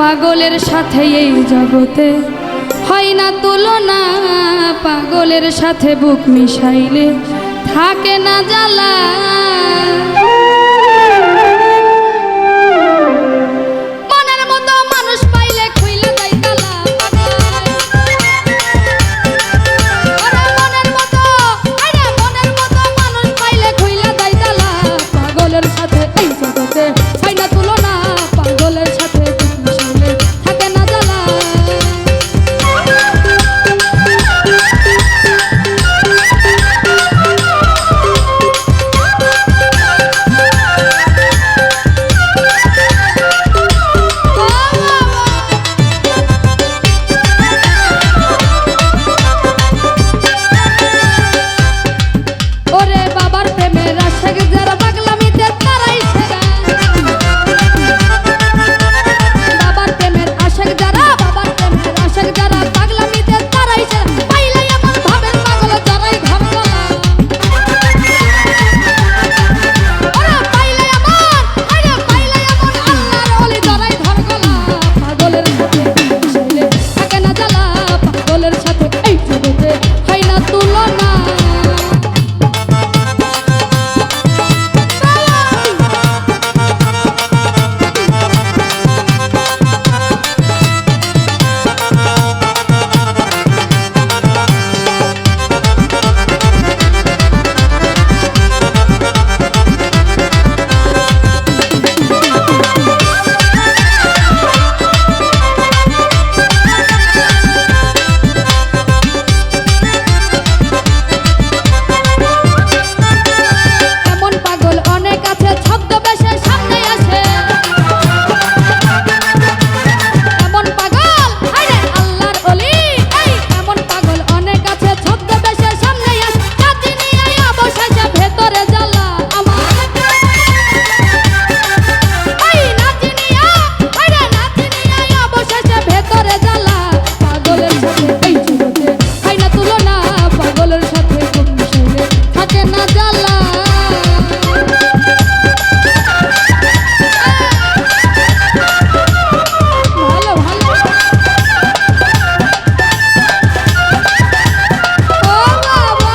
পাগলের সাথে এই জগতে হয় না তুলনা, পাগলের সাথে বুক মিশাইলে থাকে না জ্বালা। মনের মতো মানুষ পাইলে খুইলে দেয় তালা, মনের মতো মানুষ পাইলে খুইলে দেয় তালা। পাগলের সাথে এই জগতে হয় না তুলনা, পাগলের সাথে বুক মিশাইলে থাকে না জ্বালা। ওরে বাবার প্রেমের আশাকে যারা পাগলামিতে তারাই সেরা, বাবার প্রেমের আশাকে যারা পাগলামিতে তারাই সেরা। পাইলে এমন ভাবের পাগল যারাই ঘরগলা, ওরে পাইলে এমন আল্লাহর ওলি যারাই ঘরগলা। পাগলের সাথে মিশাইলে থাকে না জ্বালা, পাগলের সাথে এই জগতে হয় না তুলনা। এমন পাগল অনেক আছে ছদ্মবেশে সামনে আসে, এমন পাগল আরে আল্লাহর ওলি। এই এমন পাগল অনেক আছে ছদ্মবেশে সামনে আসে, নাচি নিয়ে অবশেষে ভেতরে জ্বালা আমার। এই নাচি নিয়ে অবশেষে ভেতরে জ্বালা। পাগলের সাথে এই জগতে হয় না তুলনা, পাগলের সাথে বুক মিশাইলে থাকে না জ্বালা। ভালো ভালো ও বাবা,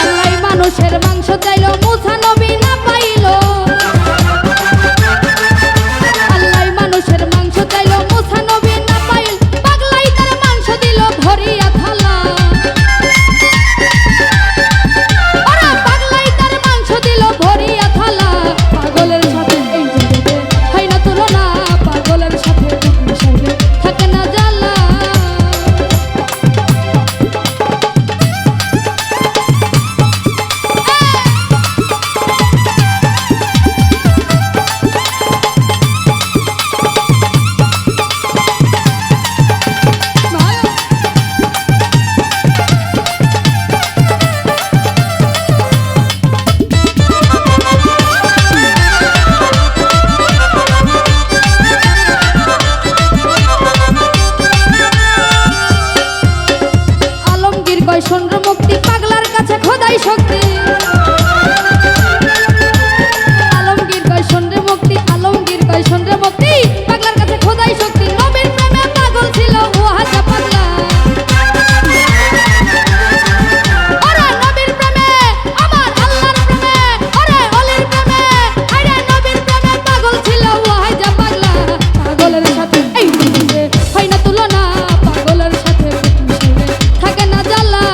আল্লাহ মানুষের মাংস চাইলো, মুসা নবী না পাইলো। আল্লাহ মানুষের মাংস চাইলো, মুসা নবী না পাইল। পাগলাই তার মাংস দিল ভরিয়া থালা, ওরা পাগলাই তার মাংস দিল ভরিয়া থালা। পাগলের সাথে এই জগতে হয় না তুলনা, পাগলের সাথে বুক মিশাইলে থাকে না জ্বালা। আলমগীর কয় সন্দ্র মুক্তি, পাগলার কাছে খোদাই শক্তি। আলমগীর কয় সন্দ্র মুক্তি, পাগলার কাছে খোদাই শক্তি। নবীর প্রেমে পাগল ছিল ও হাজা পাগলা, ওরে নবীর প্রেমে, আমার আল্লাহর প্রেমে, ওরে ওলির প্রেমে, আরে নবীর প্রেমে পাগল ছিল ও হাজা পাগলা। পাগলের সাথে এই জগতে হয় না তুলনা, পাগলের সাথে বুক মিশাইলে থাকে না জ্বালা।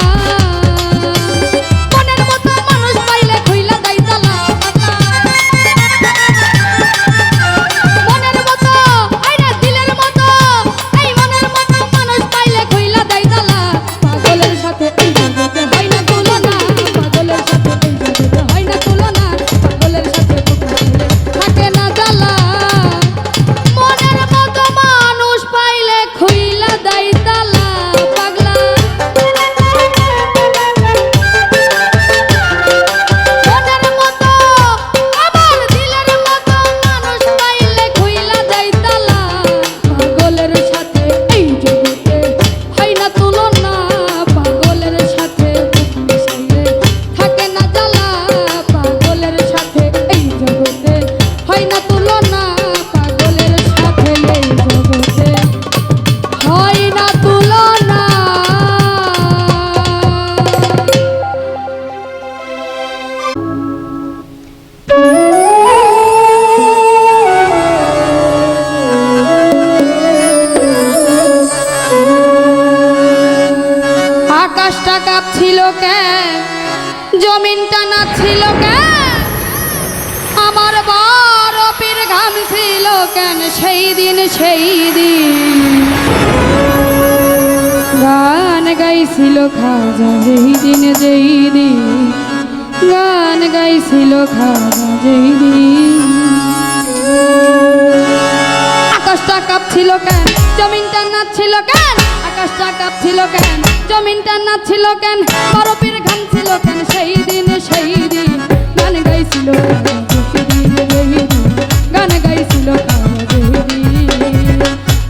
ছিল কেন, জমিনটা না ছিল কেন, আমার বরফের ঘাম ছিল কেন সেই দিন গান গাইছিল খাজা যেই দিন গান গাইছিল খাজা যেই দিন। আকাশটা কাঁপছিল কেন, জমিনটা নাচছিল কেন, আকাশটা কাঁপছিল কেন, জমিনটা নাচছিল কেন, বরফের ঘাম ছিল কেন সেই দিন গান গাইছিল গান গাইছিল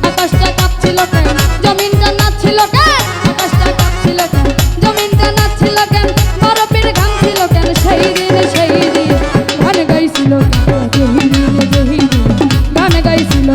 আকাশটা কাঁপছিল কেন, জমিনটা নাচছিল কেন, আকাশটা কাঁপছিল কেন, জমিনটা নাচছিল কেন, বরফের ঘাম ছিল কেন সেই দিন গান গাইছিল গান গাইছিল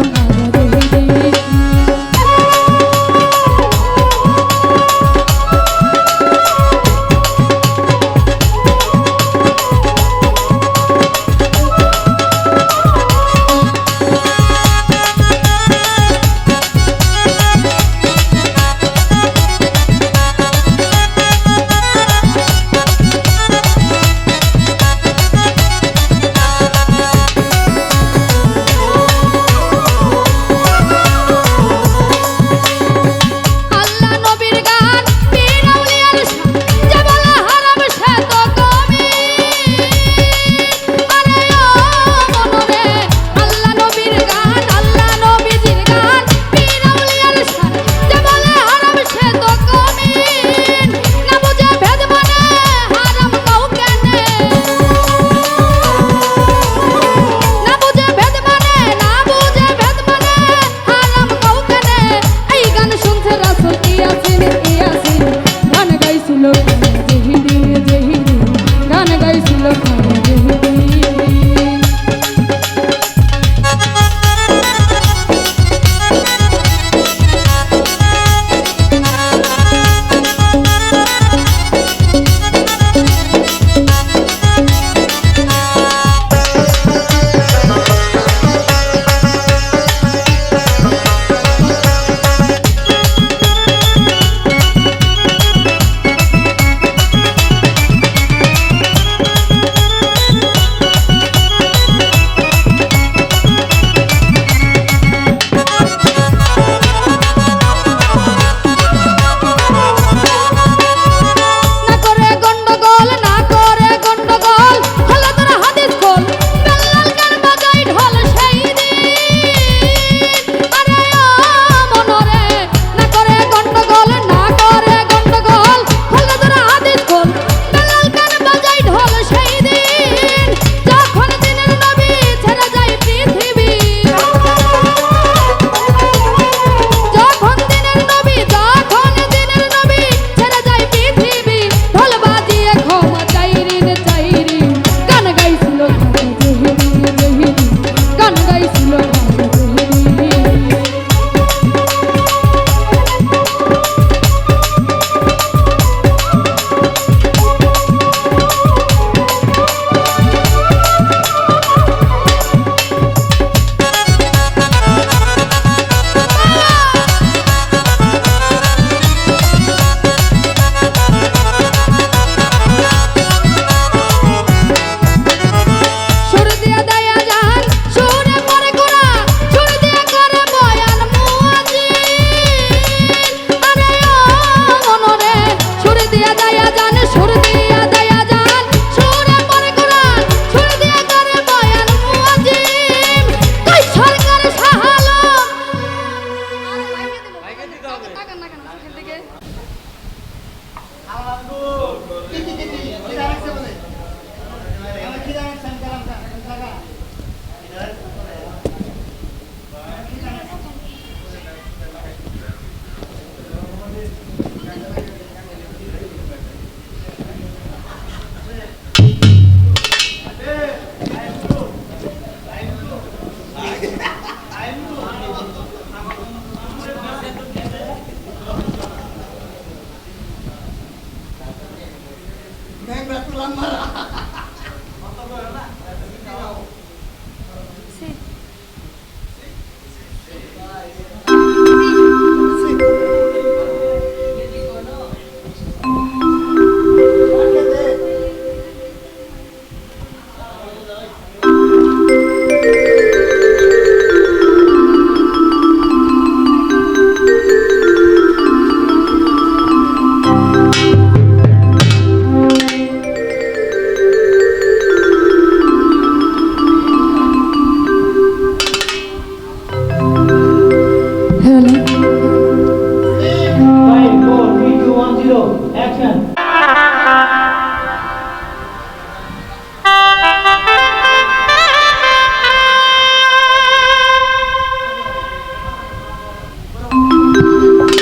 অ্যাকশন।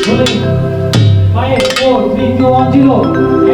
Rolling. 5, 4, 3, 2, 1, 0.